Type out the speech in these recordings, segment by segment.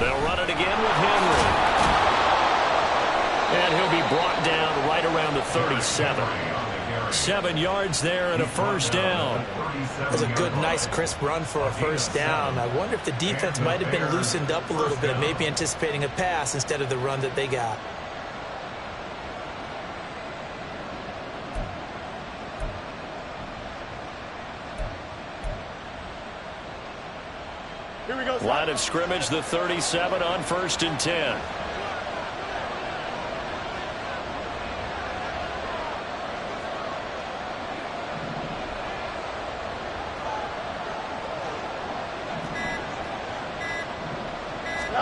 They'll run it again with Henry. And he'll be brought down right around the 37. 7 yards there and a first down. That was a good, nice, crisp run for a first down. I wonder if the defense might have been loosened up a little bit, maybe anticipating a pass instead of the run that they got. Here we go. Line of scrimmage, the 37 on 1st and 10.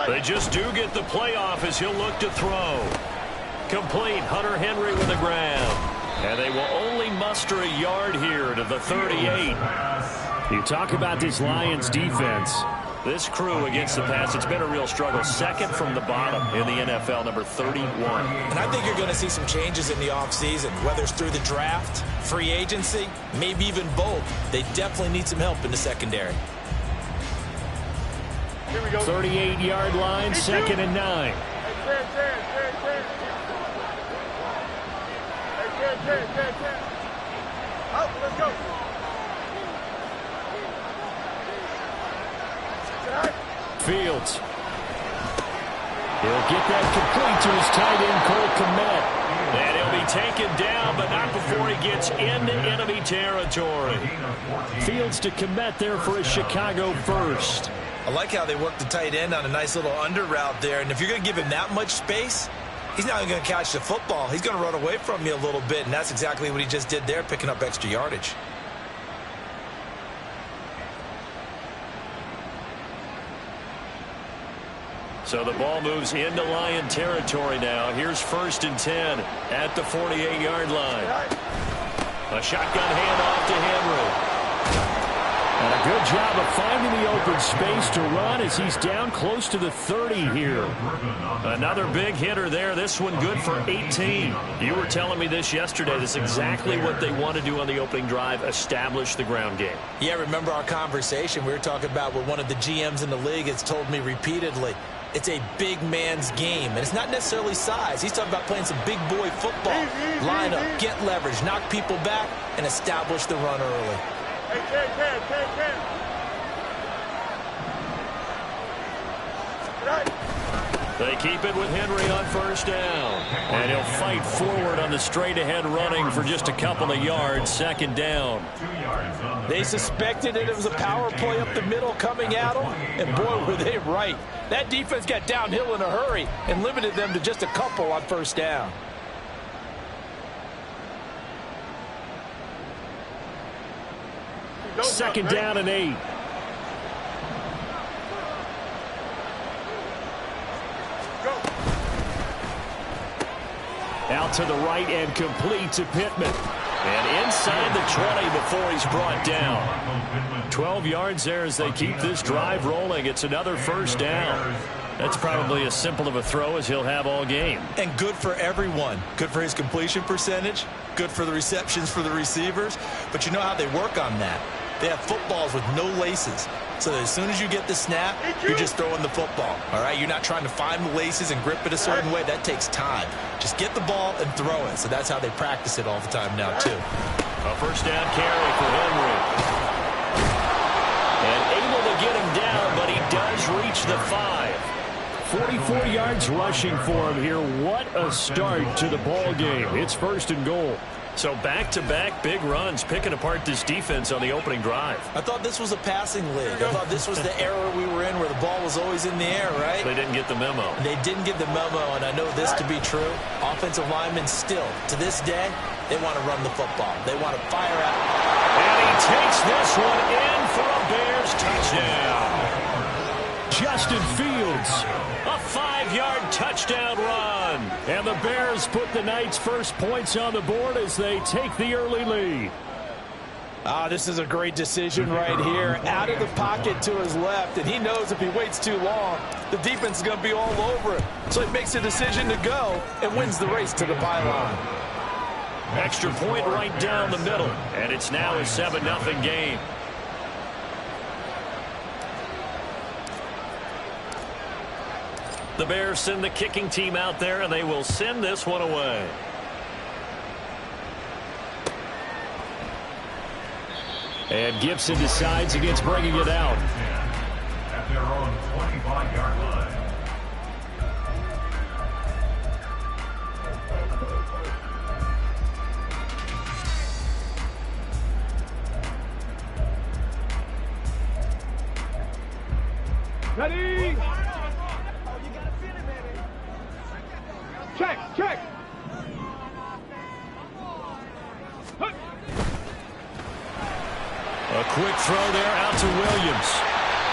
They just do get the playoff as he'll look to throw. Complete. Hunter Henry with the grab. And they will only muster a yard here to the 38. You talk about this Lions defense. This crew against the pass, it's been a real struggle. Second from the bottom in the NFL, number 31. And I think you're going to see some changes in the offseason, whether it's through the draft, free agency, maybe even both. They definitely need some help in the secondary. 38-yard line, 2nd and 9. Let's go. Fields. He'll get that complete to his tight end, Cole Kmet. And he'll be taken down, but not before he gets into enemy territory. Fields to Kmet there for a Chicago first. I like how they work the tight end on a nice little under route there. And if you're going to give him that much space, he's not going to catch the football. He's going to run away from you a little bit, and that's exactly what he just did there, picking up extra yardage. So the ball moves into Lion territory now. Here's 1st and 10 at the 48-yard line. A shotgun handoff to Henry. And a good job of finding the open space to run as he's down close to the 30 here. Another big hitter there. This one good for 18. You were telling me this yesterday. This is exactly what they want to do on the opening drive, establish the ground game. Yeah, remember our conversation we were talking about with one of the GMs in the league has told me repeatedly. It's a big man's game, and it's not necessarily size. He's talking about playing some big boy football. Line up, get leverage, knock people back, and establish the run early. They keep it with Henry on 1st down. And he'll fight forward on the straight-ahead running for just a couple of yards, 2nd down. They suspected it was a power play up the middle coming at them, and boy, were they right. That defense got downhill in a hurry and limited them to just a couple on 1st down. Second down and 8. Out to the right and complete to Pittman. And inside the 20 before he's brought down. 12 yards there as they keep this drive rolling. It's another 1st down. That's probably as simple of a throw as he'll have all game. And good for everyone. Good for his completion percentage. Good for the receptions for the receivers. But you know how they work on that. They have footballs with no laces. So as soon as you get the snap, you're just throwing the football. All right? You're not trying to find the laces and grip it a certain way. That takes time. Just get the ball and throw it. So that's how they practice it all the time now, too. A 1st down carry for Henry. And able to get him down, but he does reach the 5. 44 yards rushing for him here. What a start to the ball game. It's 1st and goal. So back-to-back big runs, picking apart this defense on the opening drive. I thought this was a passing league. I thought this was the era we were in where the ball was always in the air, right? They didn't get the memo. They didn't get the memo, and I know this to be true. Offensive linemen still, to this day, they want to run the football. They want to fire out. And he takes this one in for a Bears touchdown. Justin Fields. A 5-yard touchdown run. And the Bears put the Knights' first points on the board as they take the early lead. This is a great decision right here. Out of the pocket to his left, and he knows if he waits too long, the defense is going to be all over it. So he makes a decision to go and wins the race to the pylon. Extra point right down the middle, and it's now a 7-0 game. The Bears send the kicking team out there, and they will send this one away. And Gibson decides against bringing it out. At their own 25-yard line. Ready? Check, check. A quick throw there out to Williams.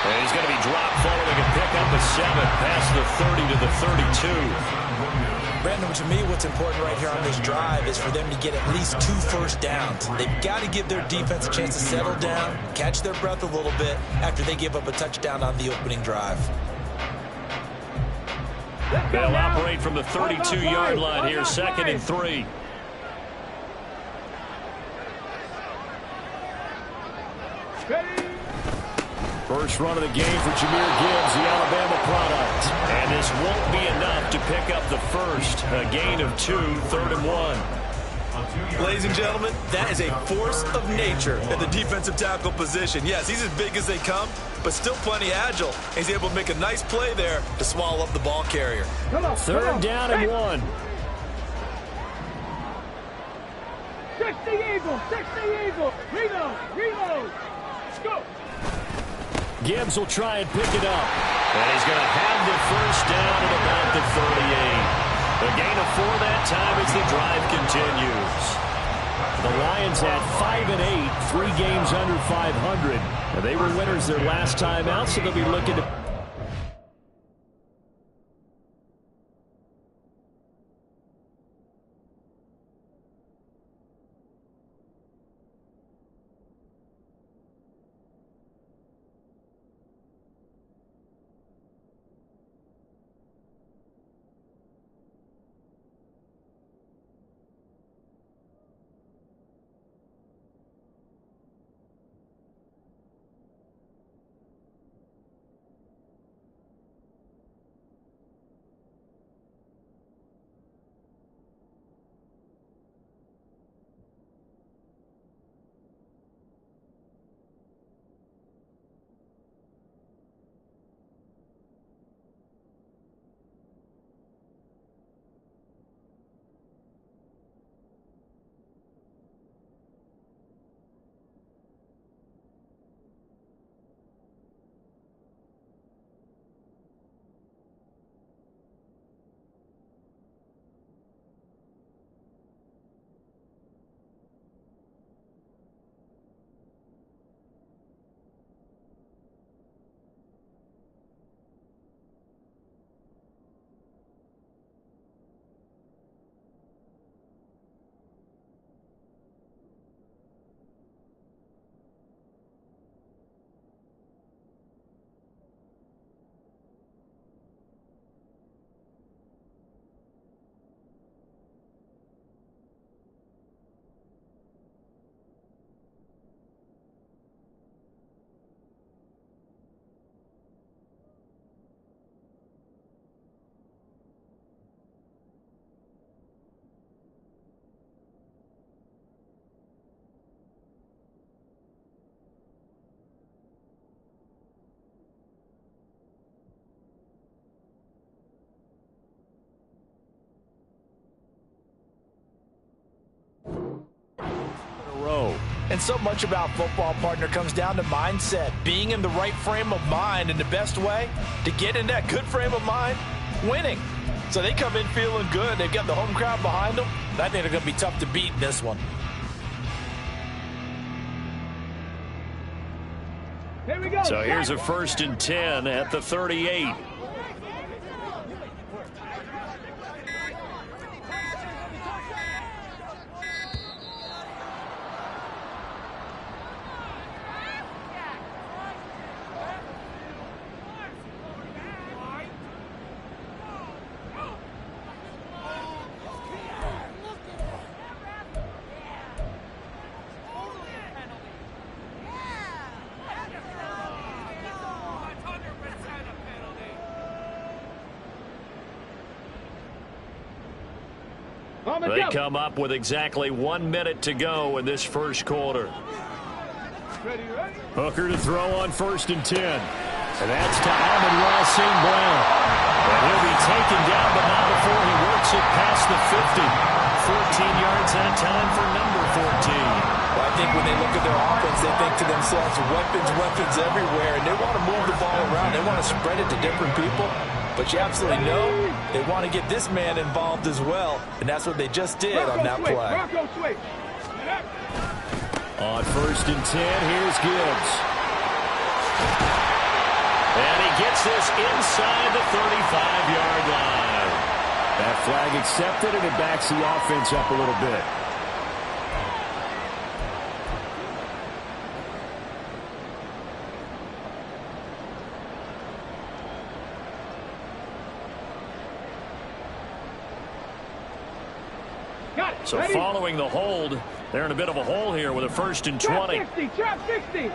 And he's going to be dropped following a pickup of 7 past the 30 to the 32. Brandon, to me, what's important right here on this drive is for them to get at least 2 first downs. They've got to give their defense a chance to settle down, catch their breath a little bit after they give up a touchdown on the opening drive. They'll operate from the 32-yard line here, 2nd and 3. First run of the game for Jahmyr Gibbs, the Alabama product. And this won't be enough to pick up the first. A gain of 2, 3rd and 1. Ladies and gentlemen, that is a force of nature at the defensive tackle position. Yes, he's as big as they come, but still plenty agile. He's able to make a nice play there to swallow up the ball carrier. 3rd down and 1. 60 Eagles, 60 Eagles. Reload, reload. Let's go. Gibbs will try and pick it up. And he's going to have the first down at about the 38. A gain of 4 that time as the drive continues. The Lions at 5-8, 3 games under 500. And they were winners their last time out, so they'll be looking to... And so much about football, partner, comes down to mindset, being in the right frame of mind, and the best way to get in that good frame of mind, winning. So they come in feeling good. They've got the home crowd behind them. I think they're going to be tough to beat in this one. Here we go. So here's a 1st and 10 at the 38. They come up with exactly 1 minute to go in this first quarter. Ready, ready. Hooker to throw on 1st and 10. And that's to Amon-Ra St. Brown. And he'll be taken down, but not before he works it past the 50. 14 yards that time for number 14. Well, I think when they look at their offense, they think to themselves, weapons everywhere, and they want to move the ball around. They want to spread it to different people. But you absolutely know they want to get this man involved as well, and that's what they just did on that play. Rocco switch. On 1st and 10, here's Gibbs. And he gets this inside the 35-yard line. That flag accepted, and it backs the offense up a little bit. Got it. So Ready? following the hold, they're in a bit of a hole here with a 1st and 20. Trap 60.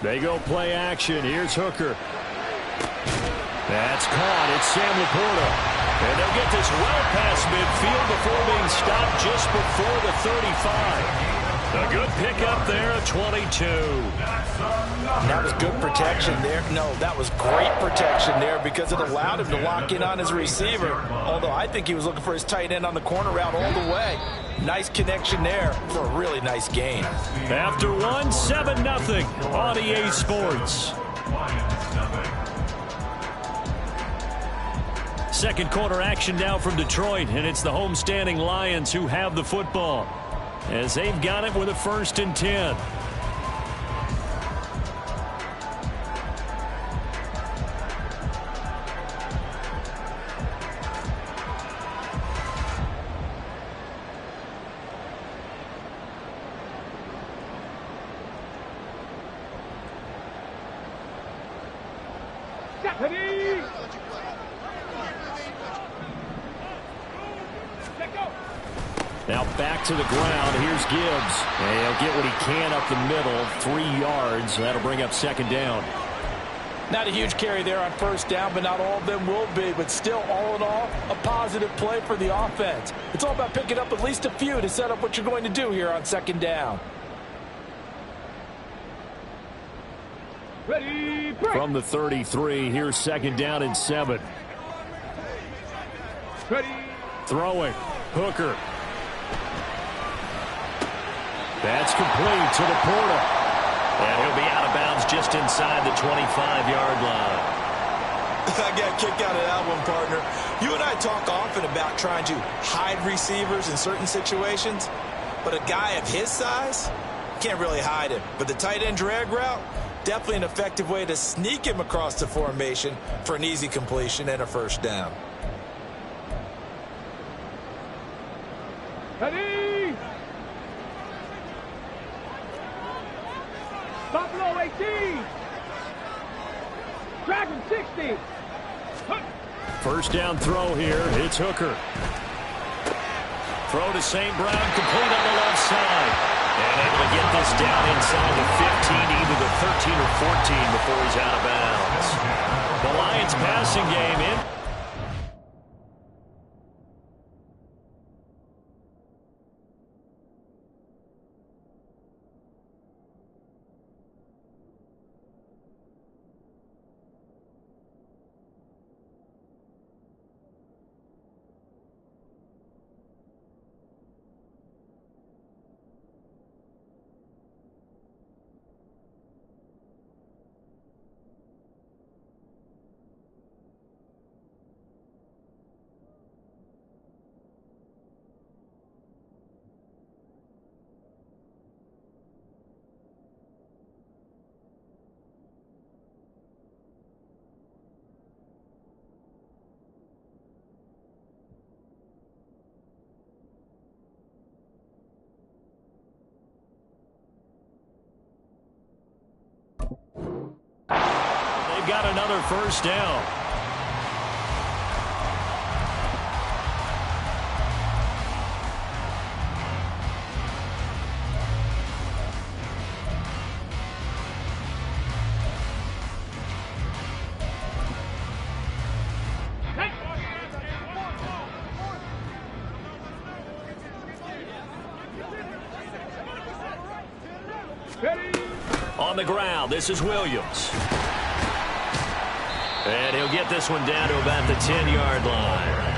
They go play action. Here's Hooker. That's caught. It's Sam Laporta. And they'll get this well past midfield before being stopped just before the 35. A good pickup there at 22. That was good protection there. No, that was great protection there because it allowed him to lock in on his receiver. Although I think he was looking for his tight end on the corner route all the way. Nice connection there for a really nice gain. After 1, 7-0 on EA Sports. Second quarter action now from Detroit, and it's the homestanding Lions who have the football as they've got it with a 1st and 10. Ready. Let go. Now back to the ground. Here's Gibbs. And he'll get what he can up the middle. 3 yards. That'll bring up 2nd down. Not a huge carry there on 1st down, but not all of them will be. But still, all in all, a positive play for the offense. It's all about picking up at least a few to set up what you're going to do here on 2nd down. Ready. Break. From the 33, here's 2nd down and 7. Ready. Throwing. Hooker. That's complete to Laporta. And he'll be out of bounds just inside the 25-yard line. I got a kick out of that one, partner. You and I talk often about trying to hide receivers in certain situations, but a guy of his size can't really hide him. But the tight end drag route, definitely an effective way to sneak him across the formation for an easy completion and a 1st down. Ready. Buffalo 18. Dragon 60. 1st down throw here. It's Hooker. Throw to St. Brown, complete on the left side. And able to get this down inside the 15, either the 13 or 14 before he's out of bounds. The Lions passing game in. They've got another 1st down. Ready. On the ground, this is Williams. And he'll get this one down to about the 10-yard line.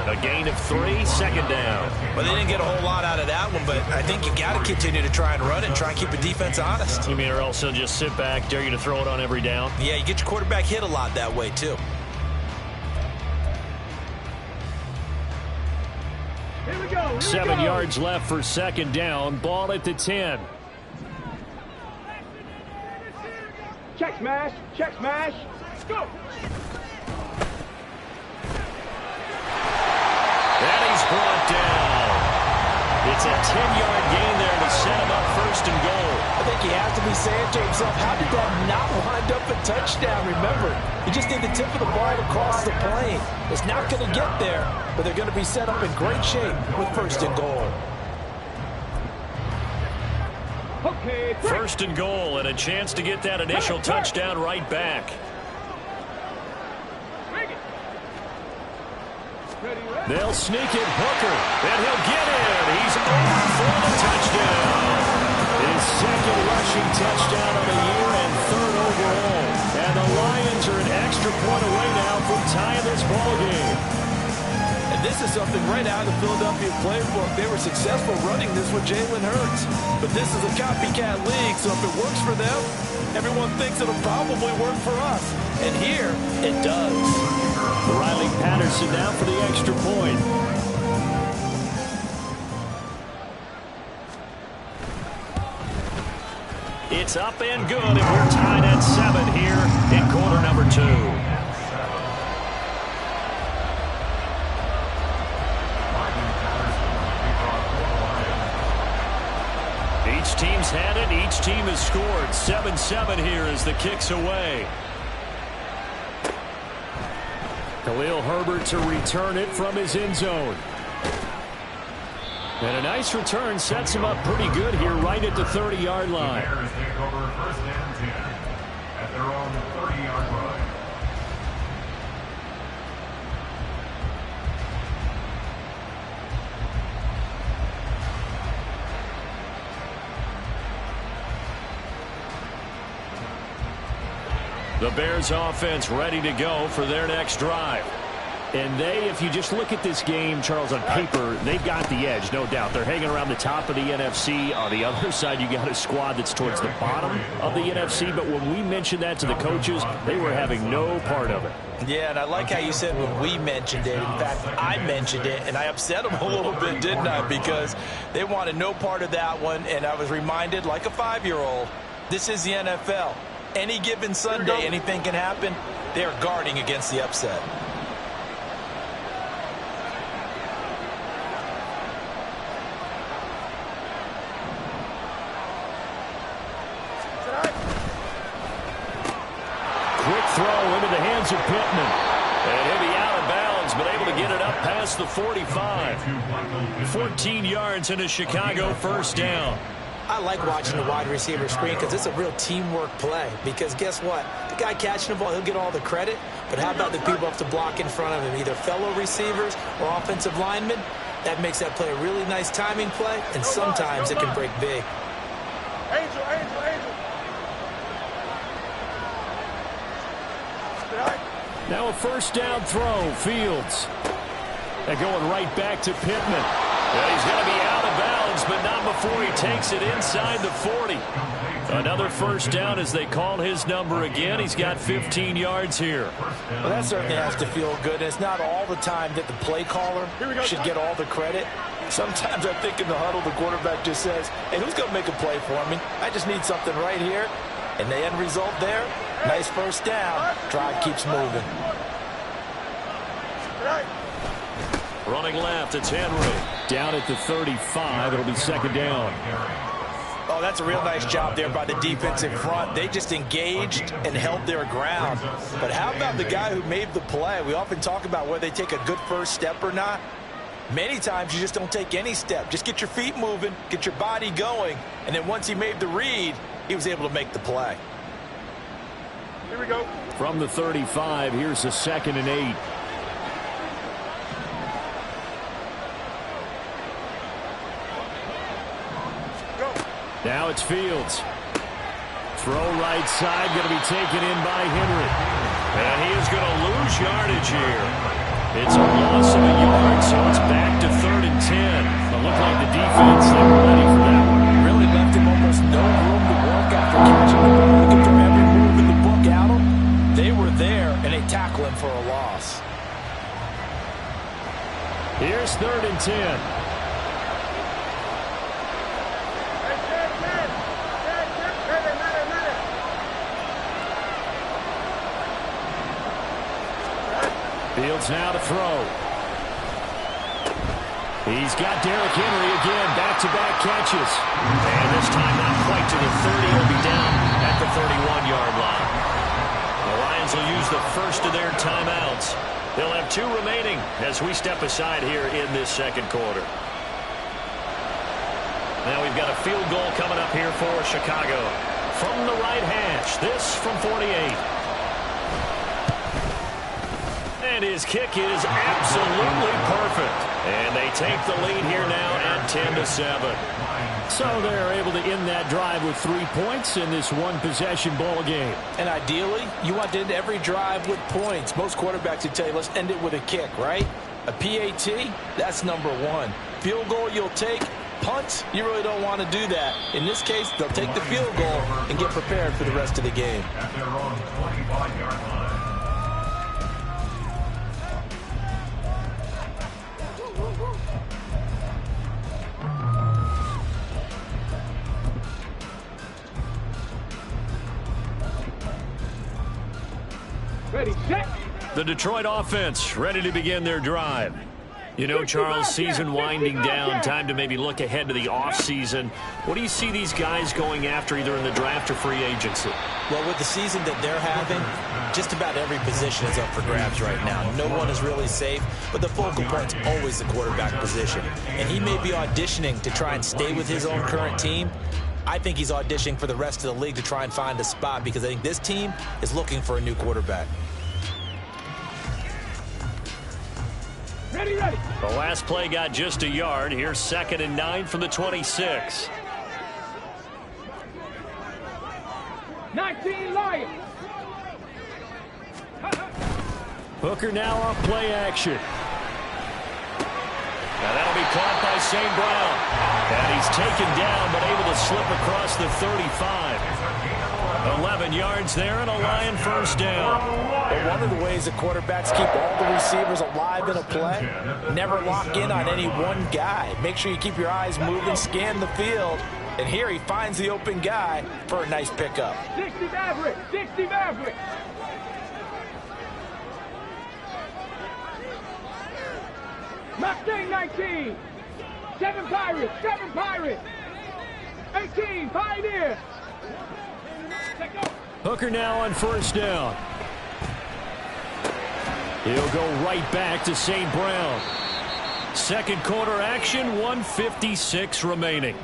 A gain of 3, second down. Well, they didn't get a whole lot out of that one, but I think you got to continue to try and run it and try and keep the defense honest. You mean or else he'll just sit back, dare you to throw it on every down? Yeah, you get your quarterback hit a lot that way, too. Here we go. Here 7 we go. yards left for second down. Ball at the 10. Check smash. Check smash. Let's go. And he's brought down. It's a 10-yard gain there to set him up first and goal. I think he has to be saying to himself, how did that not wind up a touchdown? Remember, you just need the tip of the ball across the plane. It's not going to get there, but they're going to be set up in great shape with first and goal. Okay. Break. First and goal and a chance to get that initial touchdown right back. Bring it. Ready. Ready. They'll sneak it, Hooker, and he'll get in. He's over for the touchdown. His second rushing touchdown of the year and third overall. And the Lions are an extra point away now from tying this ball game. And this is something right out of the Philadelphia playbook. They were successful running this with Jalen Hurts. But this is a copycat league, so if it works for them, everyone thinks it'll probably work for us. And here, it does. Riley Patterson now for the extra point. It's up and good, and we're tied at 7 here in quarter number 2. Each team's had it. Each team has scored. 7-7 here as the kick's away. Khalil Herbert to return it from his end zone. And a nice return sets him up pretty good here right at the 30-yard line. Bears take over first and 10 at their own 30-yard line. The Bears offense ready to go for their next drive. And they, if you just look at this game, Charles, on paper, they've got the edge, no doubt. They're hanging around the top of the NFC. On the other side, you got a squad that's towards the bottom of the NFC. But when we mentioned that to the coaches, they were having no part of it. Yeah, and I like how you said when we mentioned it. In fact, I mentioned it, and I upset them a little bit, didn't I? Because they wanted no part of that one, and I was reminded, like a 5-year-old, this is the NFL. Any given Sunday, anything can happen. They're guarding against the upset. Quick throw into the hands of Pittman. And he'll be out of bounds, but able to get it up past the 45. 14 yards into Chicago, first down. I like watching the wide receiver screen because it's a real teamwork play. Because guess what? The guy catching the ball, he'll get all the credit. But how about the people up to block in front of him, either fellow receivers or offensive linemen? That makes that play a really nice timing play, and sometimes it can break big. Angel, Angel, Angel. Now a first down throw, Fields. And going right back to Pittman. Yeah, he's going to be out of bounds, but not before he takes it inside the 40. Another first down as they call his number again. He's got 15 yards here. Well, that certainly has to feel good. It's not all the time that the play caller should get all the credit. Sometimes I think in the huddle, the quarterback just says, hey, who's going to make a play for me? I just need something right here. And the end result there, nice first down. Drive keeps moving. Running left, it's Henry. Down at the 35, it'll be second down. Oh, that's a real nice job there by the defensive front. They just engaged and held their ground. But how about the guy who made the play? We often talk about whether they take a good first step or not. Many times you just don't take any step. Just get your feet moving, get your body going, and then once he made the read, he was able to make the play. Here we go. From the 35, here's a 2nd and 8. Now it's Fields. Throw right side, going to be taken in by Henry. And he is going to lose yardage here. It's a loss of a yard, so it's back to 3rd and 10. It looked like the defense, they were ready for that one. Really left him almost no room to work after catching the ball. Look at throw every move in the book at him. They were there, and they tackle him for a loss. Here's 3rd and 10. Fields now to throw. He's got Derrick Henry again, back-to-back catches. And this time not quite to the 30. He'll be down at the 31-yard line. The Lions will use the first of their timeouts. They'll have 2 remaining as we step aside here in this second quarter. Now we've got a field goal coming up here for Chicago. From the right hash, this from 48. And his kick is absolutely perfect. And they take the lead here now at 10-7. So they're able to end that drive with 3 points in this one-possession ball game. And ideally, you want to end every drive with points. Most quarterbacks would tell you, let's end it with a kick, right? A PAT, that's number 1. Field goal you'll take. Punt, you really don't want to do that. In this case, they'll take the field goal and get prepared for the rest of the game. At their own 25-yard line. Ready, set. The Detroit offense ready to begin their drive. You know, Charles, season winding down, time to maybe look ahead to the offseason. What do you see these guys going after either in the draft or free agency? Well, with the season that they're having, just about every position is up for grabs right now. No one is really safe, but the focal point's always the quarterback position. And he may be auditioning to try and stay with his own current team. I think he's auditioning for the rest of the league to try and find a spot because I think this team is looking for a new quarterback. Ready, ready. The last play got just a yard. Here's 2nd and 9 from the 26. 19 Lions. Hooker now off play action. Now that'll be caught by St. Brown. And he's taken down but able to slip across the 35. 11 yards there and a Lion first down. But one of the ways the quarterbacks keep all the receivers alive in a play, never lock in on any one guy. Make sure you keep your eyes moving, scan the field. And here he finds the open guy for a nice pickup. 60 Maverick, 60 Maverick. Mustang 19. 7 Pirates, 7 Pirates. 18 Pioneer. Hooker now on first down. He'll go right back to St. Brown. Second quarter action, 1:56 remaining.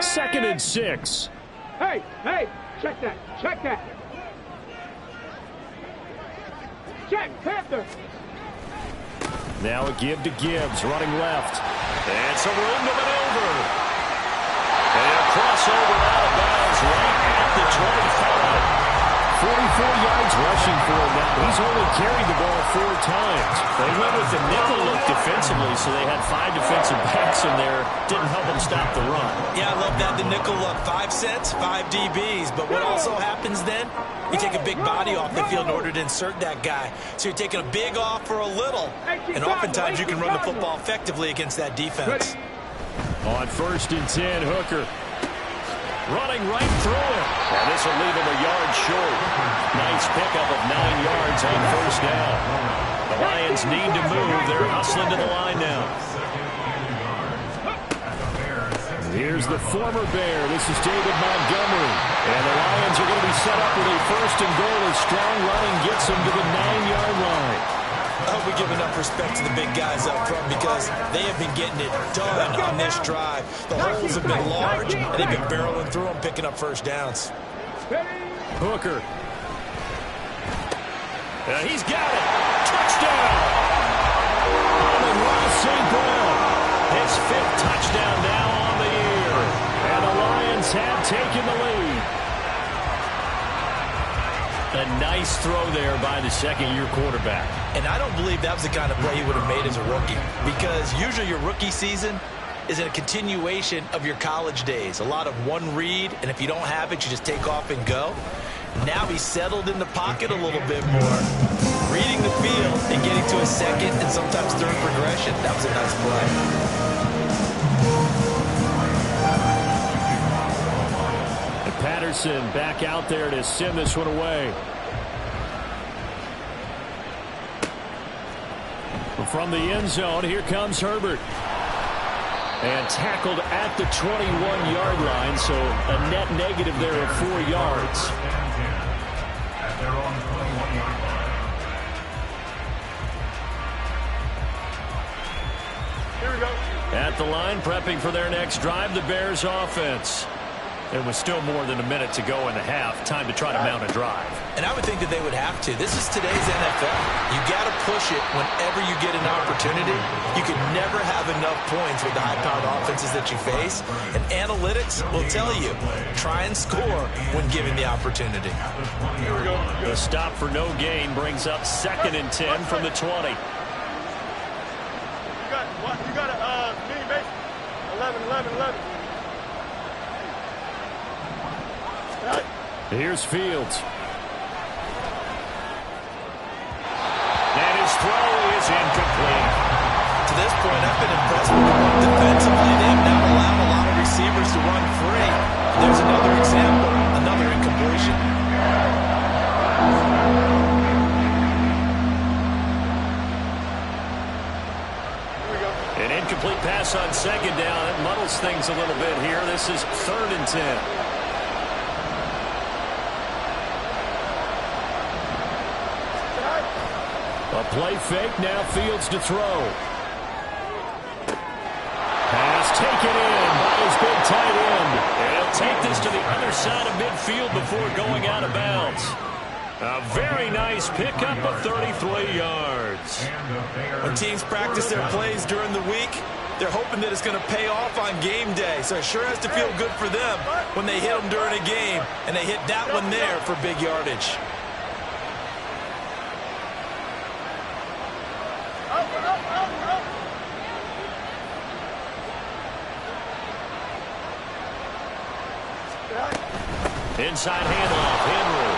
Second and 6. Hey, hey, check that, check that. Check, Panther. Now a give to Gibbs, running left. And some room to maneuver. And a crossover out of bounds right at the 25. 44 yards rushing for him now. He's only carried the ball 4 times. They went with the nickel look defensively, so they had 5 defensive backs in there. Didn't help them stop the run. Yeah, I love that. The nickel look, 5 cents, 5 DBs. But what also happens then, you take a big body off the field in order to insert that guy. So you're taking a big off for a little. And oftentimes you can run the football effectively against that defense. On first and 10, Hooker. Running right through it. And this will leave him a yard short. Nice pickup of 9 yards on first down. The Lions need to move. They're hustling to the line now. Here's the former Bear. This is David Montgomery. And the Lions are going to be set up with a first and goal as strong running gets them to the 9-yard line. I hope we give enough respect to the big guys up front because they have been getting it done on this drive. The holes have been large, and they've been barreling through them, picking up first downs. Hooker. He's got it. Touchdown. Amon-Ra St. Brown. His 5th touchdown now on the year. And the Lions have taken the lead. A nice throw there by the second-year quarterback. And I don't believe that was the kind of play he would have made as a rookie because usually your rookie season is a continuation of your college days. A lot of one read, and if you don't have it, you just take off and go. Now he's settled in the pocket a little bit more. Reading the field and getting to a second and sometimes third progression, that was a nice play. And Patterson back out there to send this one away. From the end zone, here comes Herbert. And tackled at the 21-yard line, so a net negative there of 4 yards. At their own 21-yard line. Here we go. At the line, prepping for their next drive, the Bears offense. There was still more than a minute to go in the half. Time to try to mount a drive. And I would think that they would have to. This is today's NFL. You got to push it whenever you get an opportunity. You can never have enough points with the high-powered offenses that you face. And analytics will tell you, try and score when given the opportunity. The stop for no gain brings up 2nd and 10 from the 20. You got what? You got a mini base. 11. Here's Fields. And his throw is incomplete. To this point, I've been impressed with the run defensively. They have now allowed a lot of receivers to run free. And there's another example, another incompletion. An incomplete pass on 2nd down. It muddles things a little bit here. This is 3rd and 10. A play fake, now Fields to throw. Pass taken in by his big tight end. And he'll take this to the other side of midfield before going out of bounds. A very nice pickup of 33 yards. When teams practice their plays during the week, they're hoping that it's going to pay off on game day. So it sure has to feel good for them when they hit them during a game. And they hit that one there for big yardage. Inside handoff, Henry.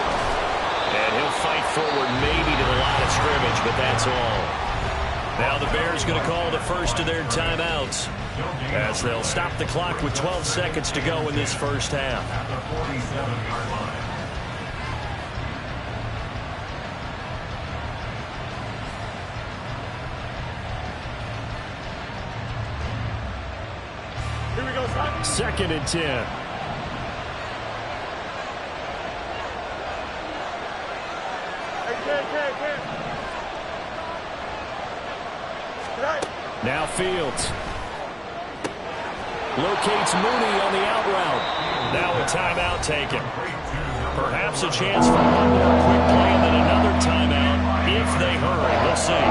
And he'll fight forward maybe to the line of scrimmage, but that's all. Now the Bears going to call the first of their timeouts as they'll stop the clock with 12 seconds to go in this first half. At the 47-yard line. Here we go, son. 2nd and 10. Now Fields. Locates Mooney on the out route. Now a timeout taken. Perhaps a chance for one more quick play and then another timeout if they hurry. We'll see.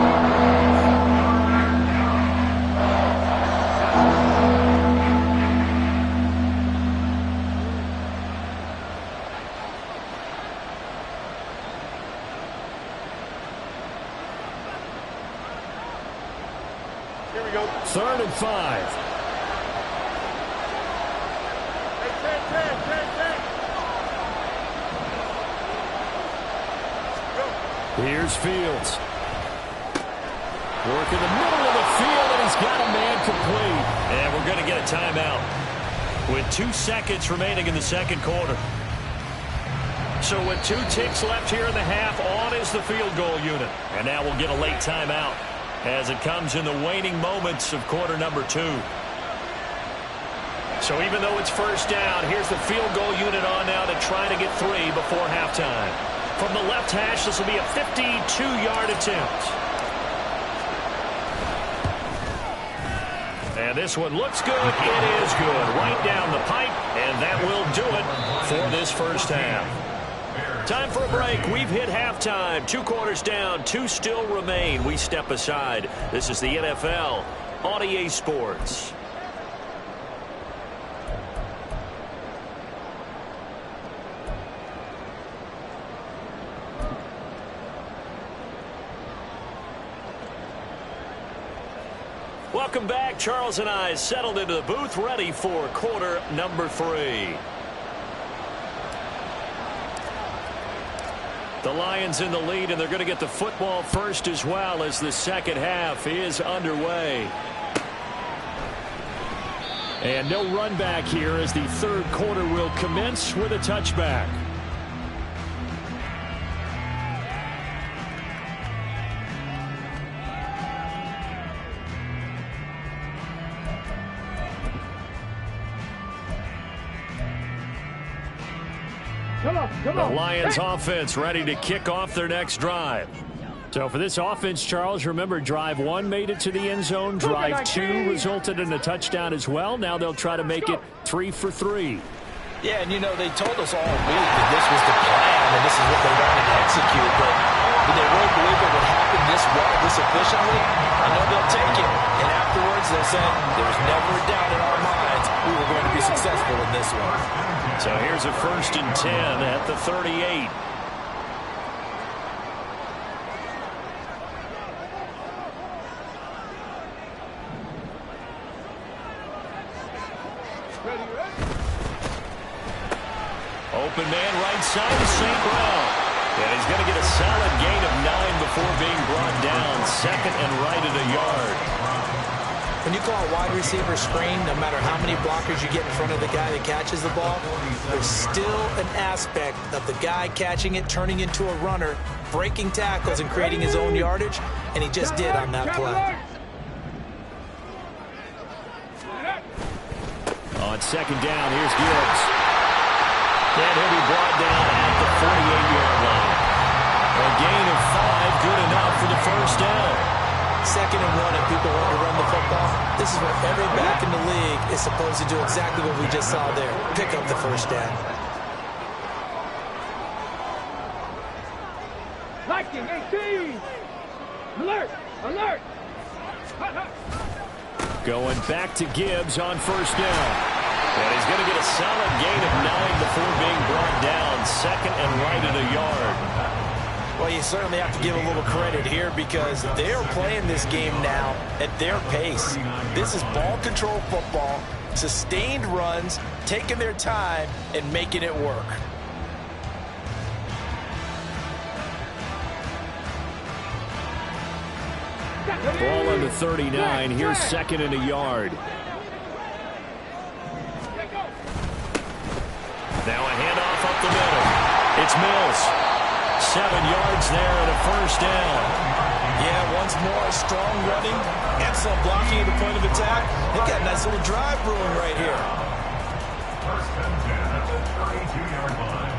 Here we go. 3rd and 5. Hey, 10. Here's Fields. Work in the middle of the field, and he's got a man complete. And we're going to get a timeout with 2 seconds remaining in the second quarter. So with 2 ticks left here in the half, on is the field goal unit. And now we'll get a late timeout as it comes in the waning moments of quarter number 2. So even though it's first down, here's the field goal unit on now to try to get 3 before halftime. From the left hash, this will be a 52-yard attempt. And this one looks good. It is good. Right down the pipe, and that will do it for this first half. Time for a break. We've hit halftime. 2 quarters down, 2 still remain. We step aside. This is the NFL on EA Sports. Welcome back. Charles and I settled into the booth, ready for quarter number 3. The Lions in the lead, and they're going to get the football first as well as the second half is underway. And no run back here as the third quarter will commence with a touchback. The Lions offense ready to kick off their next drive. So for this offense, Charles, remember drive 1 made it to the end zone. Drive 2 resulted in a touchdown as well. Now they'll try to make it 3 for 3. Yeah, and you know, they told us all week that this was the plan and this is what they wanted to execute. But did they really believe it would happen this well, this efficiently? I know they'll take it. And afterwards they'll say, there was never a doubt in our minds we were going to be successful in this one. So here's a 1st and 10 at the 38. Open man right side of St. Brown. And he's going to get a solid gain of 9 before being brought down. 2nd and right at a yard. When you call a wide receiver screen, no matter how many blockers you get in front of the guy that catches the ball, there's still an aspect of the guy catching it, turning into a runner, breaking tackles and creating his own yardage, and he just did on that play. On 2nd down, here's Gibbs. And he'll be brought down at the 48-yard line. A gain of 5, good enough for the first down. 2nd and 1, and people want to run the football. This is what every back in the league is supposed to do, exactly what we just saw there. Pick up the first down. Liking 18. Alert! Alert! Going back to Gibbs on 1st down. And he's going to get a solid gain of 9 before being brought down. 2nd and right at a yard. Well, you certainly have to give a little credit here because they're playing this game now at their pace. This is ball control football, sustained runs, taking their time, and making it work. Ball under 39. Here's 2nd and a yard. Now a handoff up the middle. It's Mills. 7 yards there and a first down. Yeah, once more, strong running, excellent blocking at the point of attack. They've got a nice little drive brewing right here. 1st and 10 at the 32-yard line.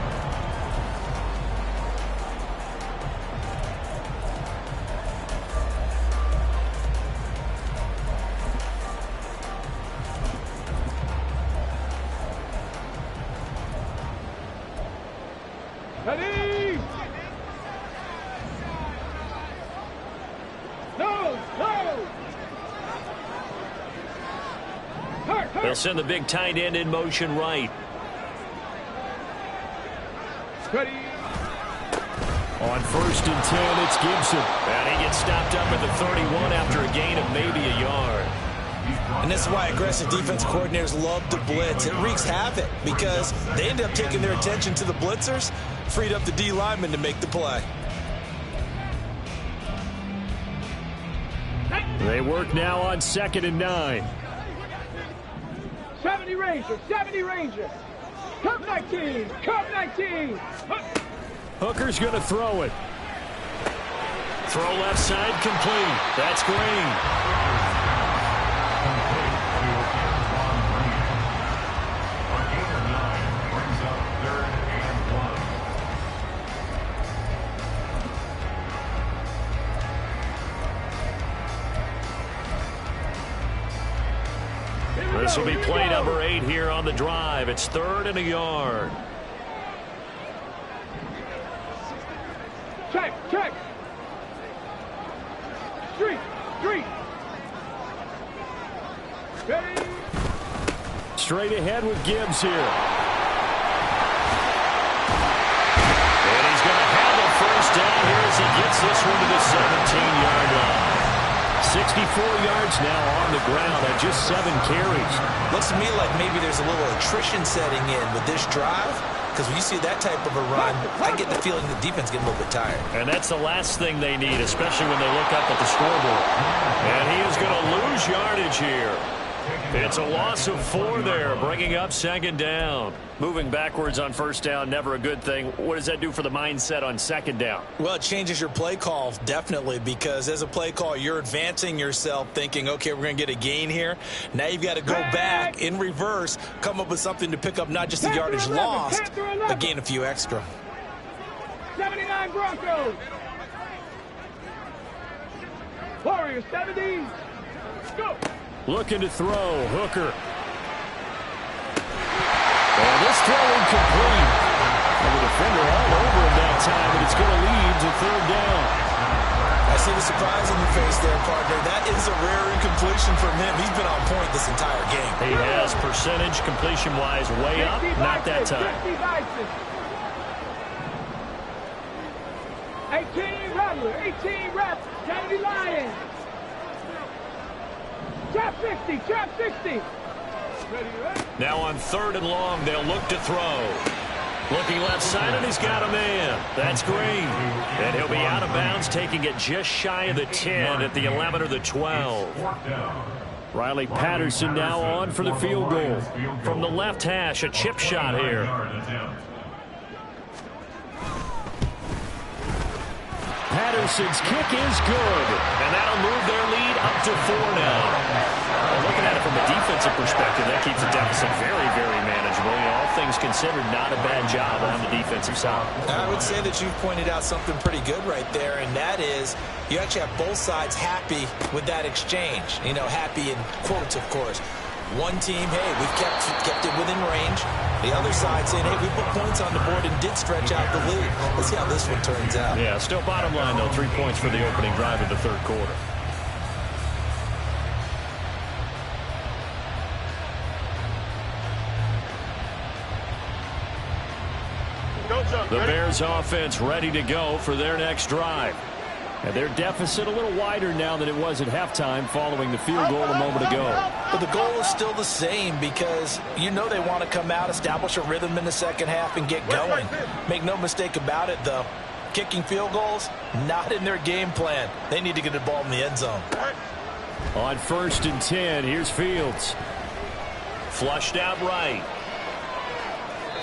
Ready! No! No! Hurt! They'll send the big tight end in motion right. Ready! On 1st and 10, it's Gibson. And he gets stopped up at the 31 after a gain of maybe a yard. And this is why aggressive defense coordinators love to blitz. It wreaks havoc because they end up taking their attention to the blitzers, freed up the D lineman to make the play. They work now on 2nd and 9. 70 Ranger! 70 Ranger! Cup 19! Cup 19! Hooker's going to throw it. Throw left side complete. That's Green. This will be play number 8 here on the drive. It's 3rd and a yard. Check. Street. Ready. Straight ahead with Gibbs here. And he's going to have a first down here as he gets this one to the 17-yard line. 64 yards now on the ground at just 7 carries. Looks to me like maybe there's a little attrition setting in with this drive, because when you see that type of a run, I get the feeling the defense getting a little bit tired. And that's the last thing they need, especially when they look up at the scoreboard. And he is going to lose yardage here. It's a loss of 4 there, bringing up 2nd down. Moving backwards on 1st down, never a good thing. What does that do for the mindset on 2nd down? Well, it changes your play call, definitely, because as a play call, you're advancing yourself thinking, okay, we're going to get a gain here. Now you've got to go back in reverse, come up with something to pick up not just the yardage lost, but gain a few extra. 79 Broncos. Warriors 70. Go. Looking to throw. Hooker. And this throw incomplete. And the defender all over him that time, but it's going to lead to 3rd down. I see the surprise in your face there, partner. That is a rare incompletion from him. He's been on point this entire game. He has percentage completion-wise way up, not that time. 18 Rattler, 18 Rep, Kennedy Lions. Trap 60. Now on 3rd and long, they'll look to throw. Looking left side, and he's got a man. That's Green. And he'll be out of bounds, taking it just shy of the 10 at the 11 or the 12. Riley Patterson now on for the field goal. From the left hash, a chip shot here. Patterson's kick is good. And that'll move their lead up to 4 now. Well, looking at it from a defensive perspective, that keeps the deficit very, very manageable. You know, all things considered, not a bad job on the defensive side. I would say that you've pointed out something pretty good right there, and that is you actually have both sides happy with that exchange. You know, happy in quotes, of course. One team, hey, we've kept it within range. The other side saying, hey, we put points on the board and did stretch out the lead. Let's see how this one turns out. Yeah, still bottom line, though, 3 points for the opening drive of the 3rd quarter. The Bears offense ready to go for their next drive. And their deficit a little wider now than it was at halftime following the field goal a moment ago. But the goal is still the same because you know they want to come out, establish a rhythm in the 2nd half, and get going. Make no mistake about it, though. Kicking field goals, not in their game plan. They need to get the ball in the end zone. On 1st and 10, here's Fields. Flushed out right.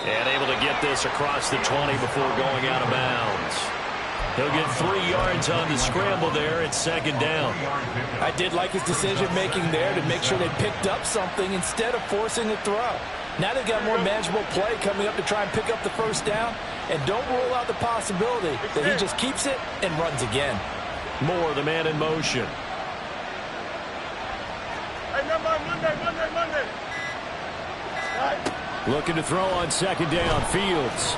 And able to get this across the 20 before going out of bounds. He'll get 3 yards on the scramble there at 2nd down. I did like his decision-making there to make sure they picked up something instead of forcing a throw. Now they've got more manageable play coming up to try and pick up the 1st down. And don't rule out the possibility that he just keeps it and runs again. Moore, the man in motion. Hey, Monday. Looking to throw on 2nd down. Fields.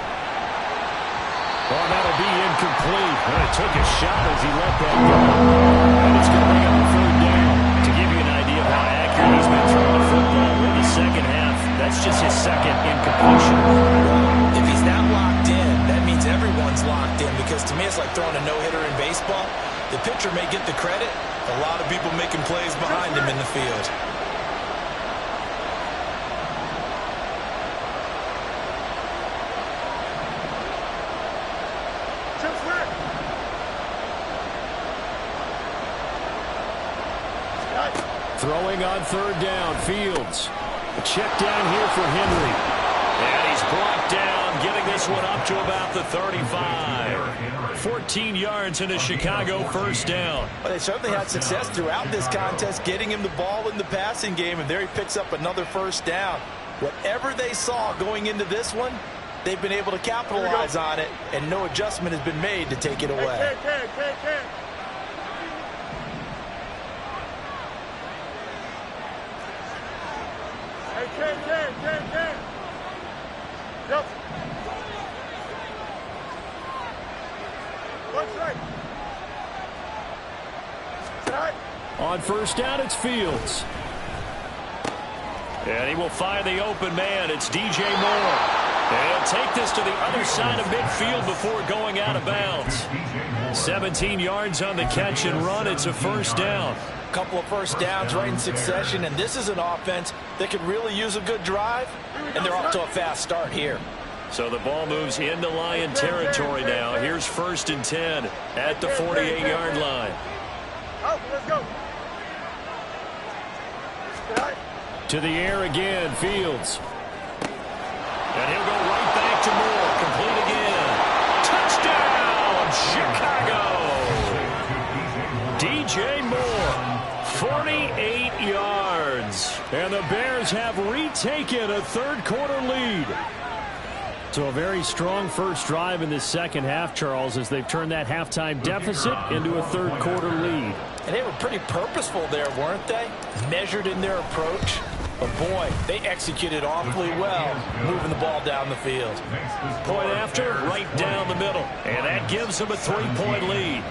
Oh, that'll be incomplete. And it took a shot as he let that go. And it's going to bring up a 3rd down. To give you an idea of how accurate he's been throwing the football in the 2nd half, that's just his 2nd incompletion. If he's not locked in, that means everyone's locked in, because to me it's like throwing a no-hitter in baseball. The pitcher may get the credit, a lot of people making plays behind him in the field. Throwing on 3rd down. Fields. A check down here for Henry. And he's brought down, getting this one up to about the 35. 14 yards in a Chicago 1st down. Well, they certainly had success throughout this contest, getting him the ball in the passing game, and there he picks up another 1st down. Whatever they saw going into this one, they've been able to capitalize on it, and no adjustment has been made to take it away. Yep. On first down, it's Fields. And he will find the open man. It's DJ Moore. And he'll take this to the other side of midfield before going out of bounds. 17 yards on the catch and run. It's a first down. Couple of first downs right in succession, and this is an offense that could really use a good drive, and they're off to a fast start here. So the ball moves into Lion territory now. Here's first and 10 at the 48-yard line. Let's go. To the air again, Fields. And he'll go right back to Moore. Complete again. Touchdown, Chicago! DJ Moore, 48 yards. And the Bears have retaken a third-quarter lead. So a very strong first drive in this second half, Charles, as they've turned that halftime deficit into a third-quarter lead. And they were pretty purposeful there, weren't they? Measured in their approach. But, boy, they executed awfully well, moving the ball down the field. Point after, right down the middle. And that gives them a 3-point lead.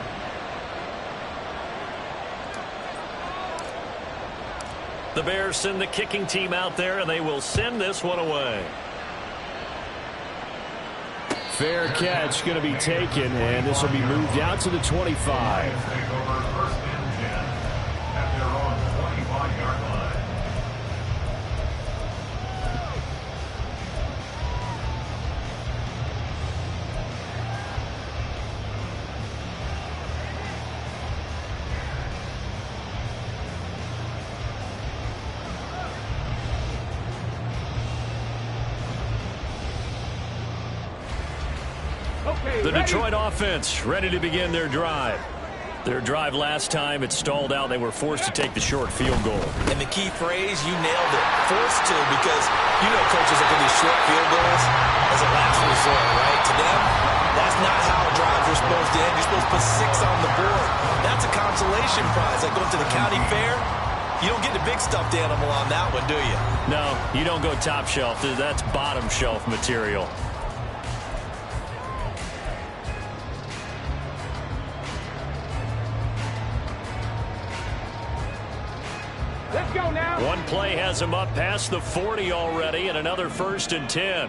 The Bears send the kicking team out there, and they will send this one away. Fair catch going to be taken, and this will be moved out to the 25. The Detroit offense ready to begin their drive. Their drive last time, it stalled out. They were forced to take the short field goal. And the key phrase, you nailed it. Forced to, because you know coaches look at these short field goals as a last resort, right? To them, that's not how drives are supposed to end. You're supposed to put 6 on the board. That's a consolation prize. Like going to the county fair, you don't get the big stuffed animal on that one, do you? No, you don't go top shelf. That's bottom shelf material. Let's go now. One play has him up past the 40 already, and another first and 10.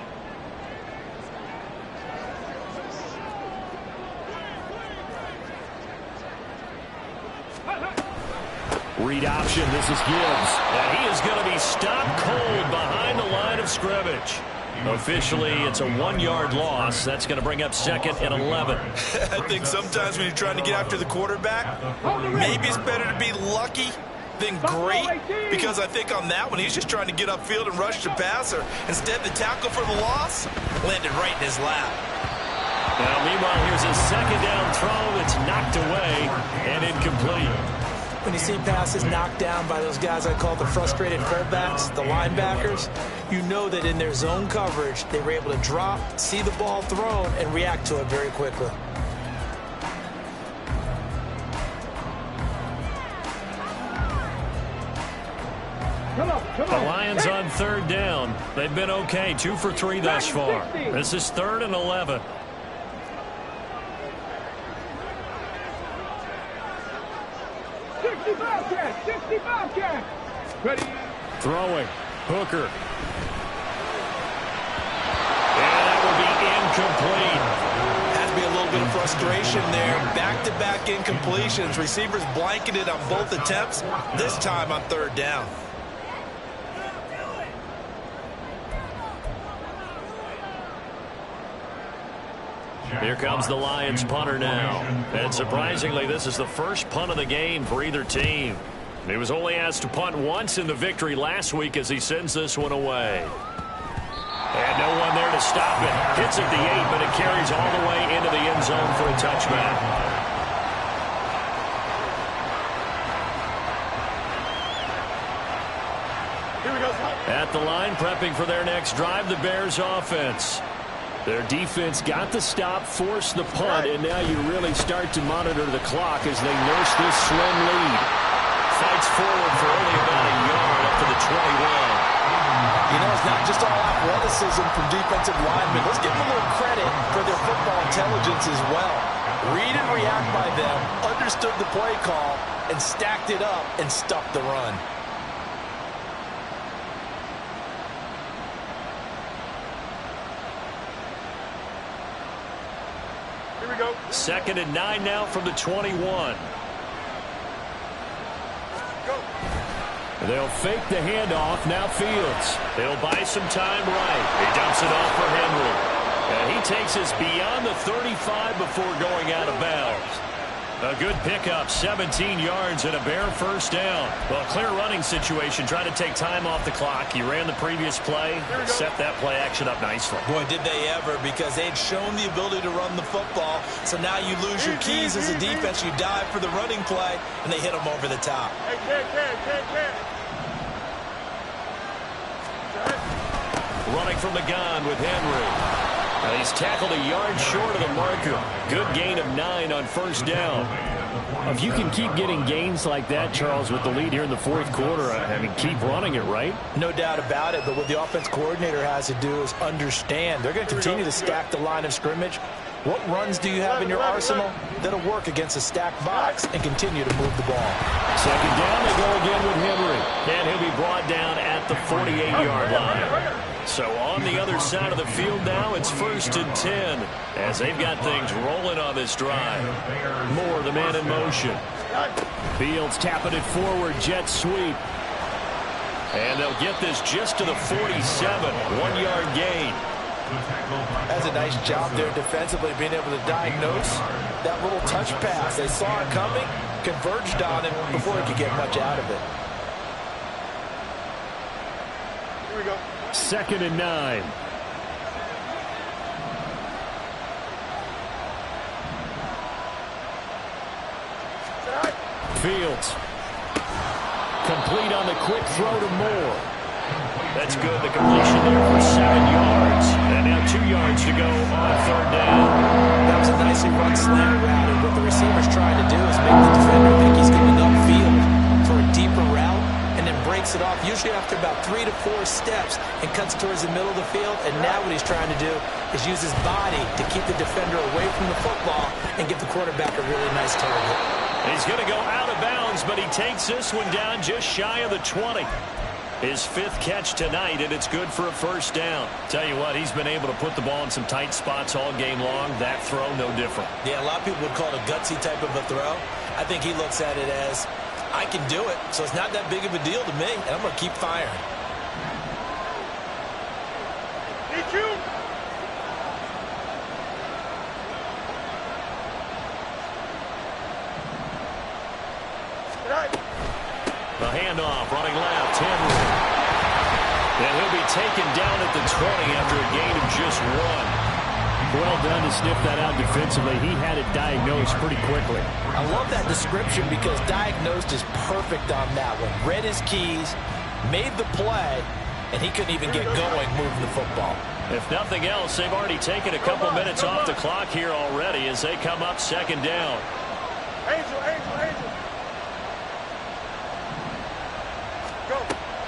Read option. This is Gibbs. And he is going to be stopped cold behind the line of scrimmage. Officially, it's a 1-yard loss. That's going to bring up second and 11. I think sometimes when you're trying to get after the quarterback, maybe it's better to be lucky than great, because I think on that one, he's just trying to get upfield and rush the passer. Instead, the tackle for the loss landed right in his lap. Now, meanwhile, here's a second down throw that's knocked away and incomplete. When you see passes knocked down by those guys I call the frustrated fullbacks, the linebackers, you know that in their zone coverage, they were able to drop, see the ball thrown, and react to it very quickly. The Lions on third down. They've been okay, 2 for 3 thus far. This is 3rd and 11. Ready. Throwing. Hooker. And that will be incomplete. Had to be a little bit of frustration there. Back-to-back incompletions. Receivers blanketed on both attempts, this time on 3rd down. Here comes the Lions punter now. And surprisingly, this is the first punt of the game for either team. He was only asked to punt once in the victory last week as he sends this one away. And no one there to stop it. Hits at the 8, but it carries all the way into the end zone for a touchback. At the line, prepping for their next drive, the Bears offense. Their defense got the stop, forced the punt, and now you really start to monitor the clock as they nurse this slim lead. Fights forward for only about a yard up to the 21. You know, it's not just all athleticism from defensive linemen. Let's give them a little credit for their football intelligence as well. Read and react by them, understood the play call, and stacked it up and stuffed the run. Here we go. 2nd and 9 now from the 21. They'll fake the handoff. Now Fields. They'll buy some time right. He dumps it off for Henry. And he takes us beyond the 35 before going out of bounds. A good pickup, 17 yards and a Bear first down. Well, clear running situation, trying to take time off the clock. He ran the previous play, set that play action up nicely. Boy, did they ever, because they had shown the ability to run the football. So now you lose your keys as a defense. You dive for the running play, and they hit them over the top. Hey, kid. Running from the gun with Henry. He's tackled a yard short of the marker. Good gain of 9 on first down. If you can keep getting gains like that, Charles, with the lead here in the fourth quarter, I mean, keep running it, right? No doubt about it, but what the offense coordinator has to do is understand. They're going to continue to stack the line of scrimmage. What runs do you have in your arsenal that'll work against a stacked box and continue to move the ball? 2nd down, they go again with Henry. And he'll be brought down at the 48-yard line. So on the other side of the field now, it's 1st and 10 as they've got things rolling on this drive. Moore, the man in motion. Fields tapping it forward, jet sweep. And they'll get this just to the 47, 1-yard gain. That's a nice job there defensively, being able to diagnose that little touch pass. They saw it coming, converged on him before he could get much out of it. Here we go. 2nd and 9. Fields. Complete on the quick throw to Moore. That's good. The completion there for 7 yards. And now 2 yards to go on 3rd down. That was a nicely run slant route, and what the receiver's trying to do is make the defender think he's going upfield for a deeper route, and then breaks it off, usually after about 3 to 4 steps, and cuts towards the middle of the field. And now what he's trying to do is use his body to keep the defender away from the football and give the quarterback a really nice target. He's going to go out of bounds, but he takes this one down just shy of the 20. His 5th catch tonight, and it's good for a first down. Tell you what, he's been able to put the ball in some tight spots all game long. That throw, no different. Yeah, a lot of people would call it a gutsy type of a throw. I think he looks at it as, I can do it, so it's not that big of a deal to me, and I'm going to keep firing. Need you. The handoff, running left, Henry. And he'll be taken down at the 20 after a gain of just 1. Well done to sniff that out defensively. He had it diagnosed pretty quickly. I love that description because diagnosed is perfect on that one. Read his keys, made the play, and he couldn't even get going moving the football. If nothing else, they've already taken a couple minutes off the clock here already as they come up 2nd down. Angel. Go.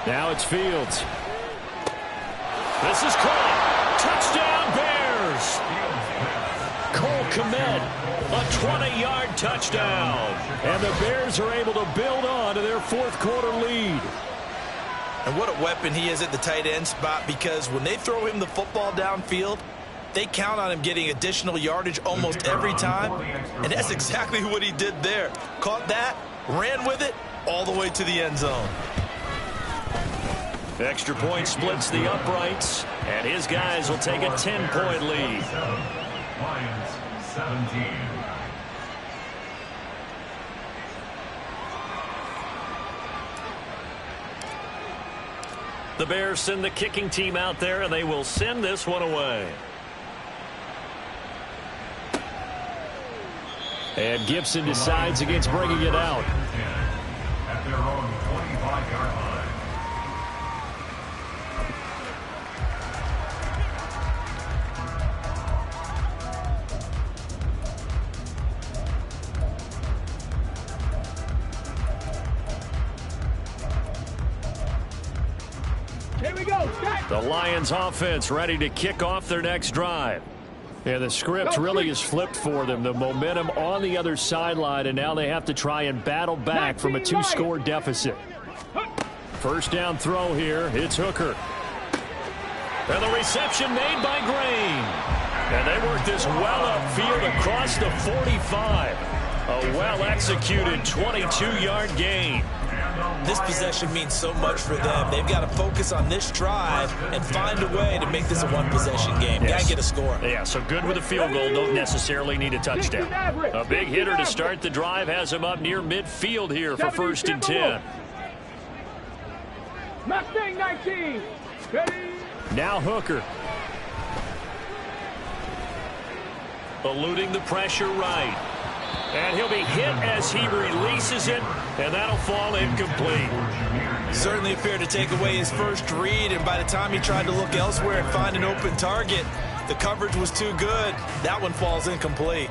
Now it's Fields. This is caught. Touchdown, Bears. Cole Kmet, a 20-yard touchdown. And the Bears are able to build on to their 4th quarter lead. And what a weapon he is at the tight end spot, because when they throw him the football downfield, they count on him getting additional yardage almost every time. And that's exactly what he did there. Caught that, ran with it, all the way to the end zone. Extra point splits the uprights, and his guys will take a 10-point lead. Lions 17. The Bears send the kicking team out there, and they will send this one away. And Gibson decides against bringing it out. At their own 25-yard line. Here we go. Stack. The Lions offense ready to kick off their next drive. Yeah, the script really is flipped for them. The momentum on the other sideline, and now they have to try and battle back from a 2-score deficit. First down throw here. It's Hooker. And the reception made by Green. And they work this well upfield across the 45. A well-executed 22-yard gain. This possession means so much for them. They've got to focus on this drive and find a way to make this a one-possession game. Yes. Got to get a score. Yeah, so good with a field goal. Don't necessarily need a touchdown. A big hitter to start the drive has him up near midfield here for 1st and 10. Mustang 19. Ready? Now Hooker. Eluding the pressure right. And he'll be hit as he releases it, and that'll fall incomplete. Certainly appeared to take away his first read, and by the time he tried to look elsewhere and find an open target, the coverage was too good. That one falls incomplete.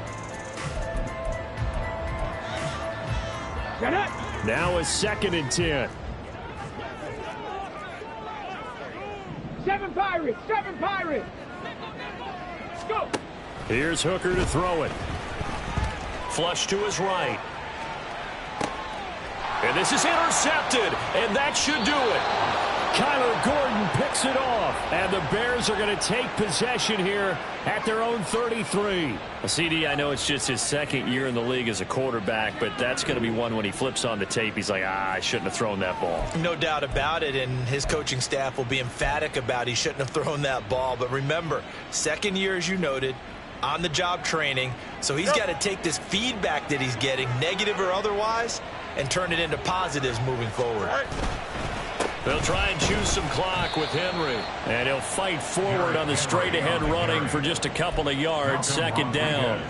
Now a 2nd and 10. 7 Pirates. 7 Pirates. Let's go. Here's Hooker to throw it. Flush to his right. And this is intercepted, and that should do it. Kyler Gordon picks it off, and the Bears are going to take possession here at their own 33. CD, I know it's just his 2nd year in the league as a quarterback, but that's going to be one when he flips on the tape, he's like, I shouldn't have thrown that ball. No doubt about it, and his coaching staff will be emphatic about he shouldn't have thrown that ball. But remember, 2nd year, as you noted, on-the-job training, so he's got to take this feedback that he's getting, negative or otherwise, and turn it into positives moving forward. They'll try and choose some clock with Henry. And he'll fight forward on the straight-ahead running for just a couple of yards. 2nd down.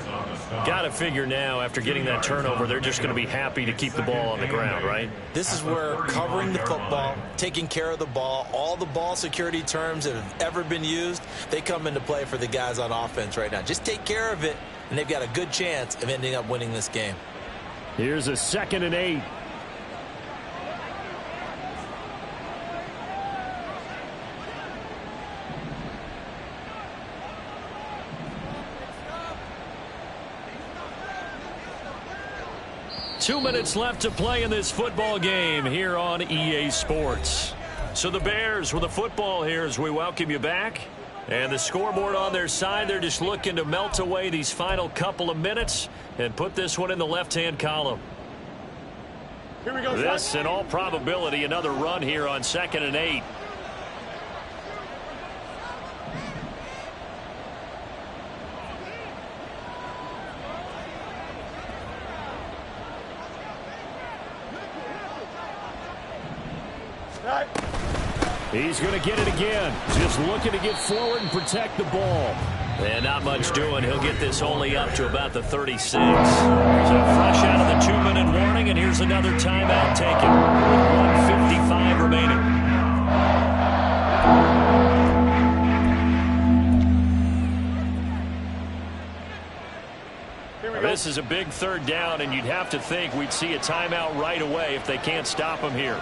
Got to figure now, after getting that turnover, they're just going to be happy to keep the ball on the ground, right? This is where covering the football, taking care of the ball, all the ball security terms that have ever been used, they come into play for the guys on offense right now. Just take care of it, and they've got a good chance of ending up winning this game. Here's a 2nd and 8. Two minutes left to play in this football game here on EA Sports. So the Bears with the football here as we welcome you back. And the scoreboard on their side, they're just looking to melt away these final couple of minutes and put this one in the left-hand column. Here we go. This, in all probability, another run here on 2nd and 8. He's going to get it again. Just looking to get forward and protect the ball. And not much doing. He'll get this only up to about the 36. So fresh out of the 2-minute warning, and here's another timeout taken with 1:55 remaining. This is a big 3rd down, and you'd have to think we'd see a timeout right away if they can't stop him here.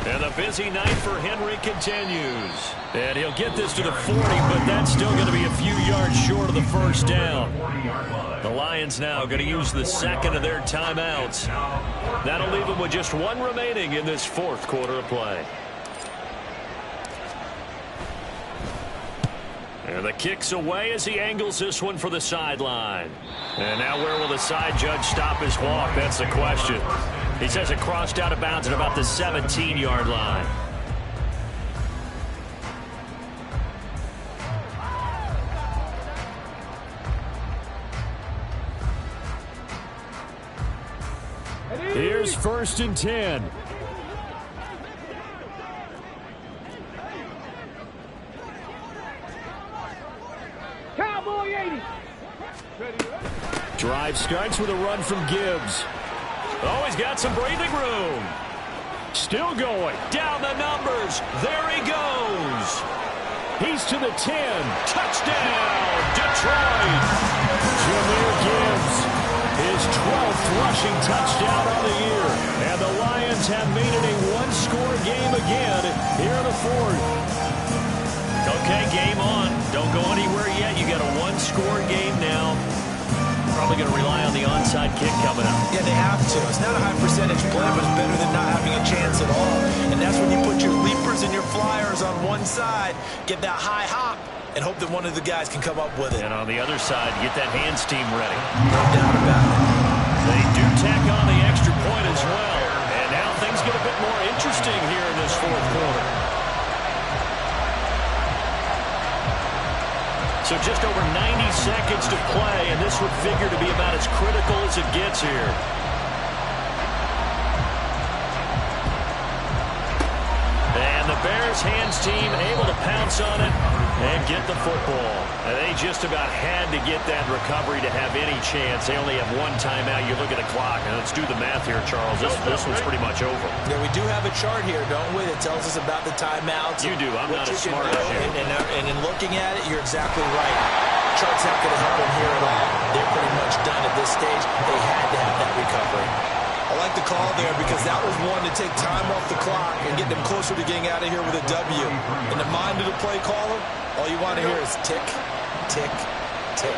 And the busy night for Henry continues. And he'll get this to the 40, but that's still going to be a few yards short of the 1st down. The Lions now going to use the 2nd of their timeouts. That'll leave them with just 1 remaining in this 4th quarter of play. And the kick's away as he angles this one for the sideline. And now where will the side judge stop his walk? That's the question. He says it crossed out of bounds at about the 17-yard line. Here's 1st and 10. Cowboy 80. Drive starts with a run from Gibbs. Oh, he's got some breathing room. Still going. Down the numbers. There he goes. He's to the 10. Touchdown, Detroit. Jahmyr Gibbs, his 12th rushing touchdown on the year. And the Lions have made it a one-score game again here in the fourth. Okay, game on. Don't go anywhere yet. You got a one-score game now. Probably going to rely on the onside kick coming up. Yeah, they have to. It's not a high percentage play, but it's better than not having a chance at all. And that's when you put your leapers and your flyers on one side, get that high hop, and hope that one of the guys can come up with it. And on the other side, get that hands team ready. No doubt about it. They do tack on the extra point as well. And now things get a bit more interesting here in this fourth quarter. So just over 90 seconds to play, and this would figure to be about as critical as it gets here. And the Bears hands team able to pounce on it and get the football. And they just about had to get that recovery to have any chance. They only have one timeout. You look at the clock, and let's do the math here, Charles. This one's pretty much over. Yeah, we do have a chart here, don't we, that tells us about the timeouts. You do. I'm not as smart as you. And in looking at it, you're exactly right. Chart's not going to help them here at all. They're pretty much done at this stage. They had to have that recovery. I like the call there because that was one to take time off the clock and get them closer to getting out of here with a W. In the mind of the play caller, all you want to hear is tick, tick, tick.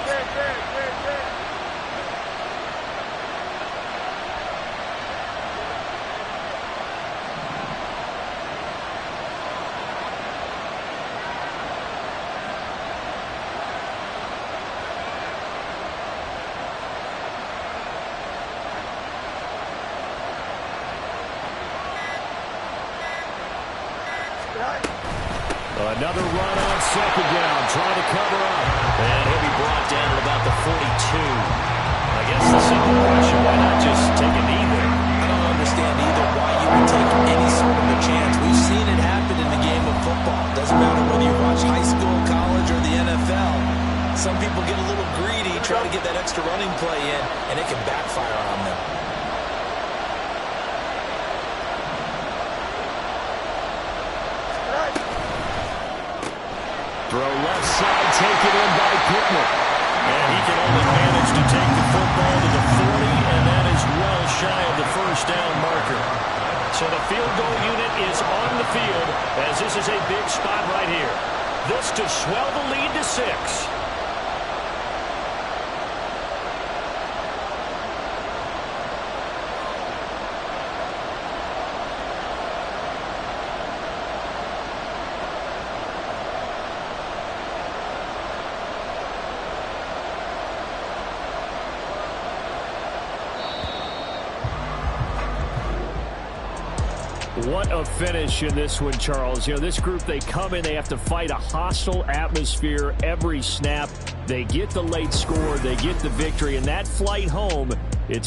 Another run on second down, trying to cover up. And he'll be brought down at about the 42. I guess the simple question, why not just take a knee there? I don't understand either why you would take any sort of a chance. We've seen it happen in the game of football. Doesn't matter whether you watch high school, college, or the NFL. Some people get a little greedy, try to get that extra running play in, and it can backfire on them. Throw left side, taken in by Pittman. And he can only manage to take the football to the 40, and that is well shy of the first down marker. So the field goal unit is on the field, as this is a big spot right here. This to swell the lead to 6. What a finish in this one, Charles. You know, this group, they come in, they have to fight a hostile atmosphere every snap. They get the late score, they get the victory, and that flight home, it's good.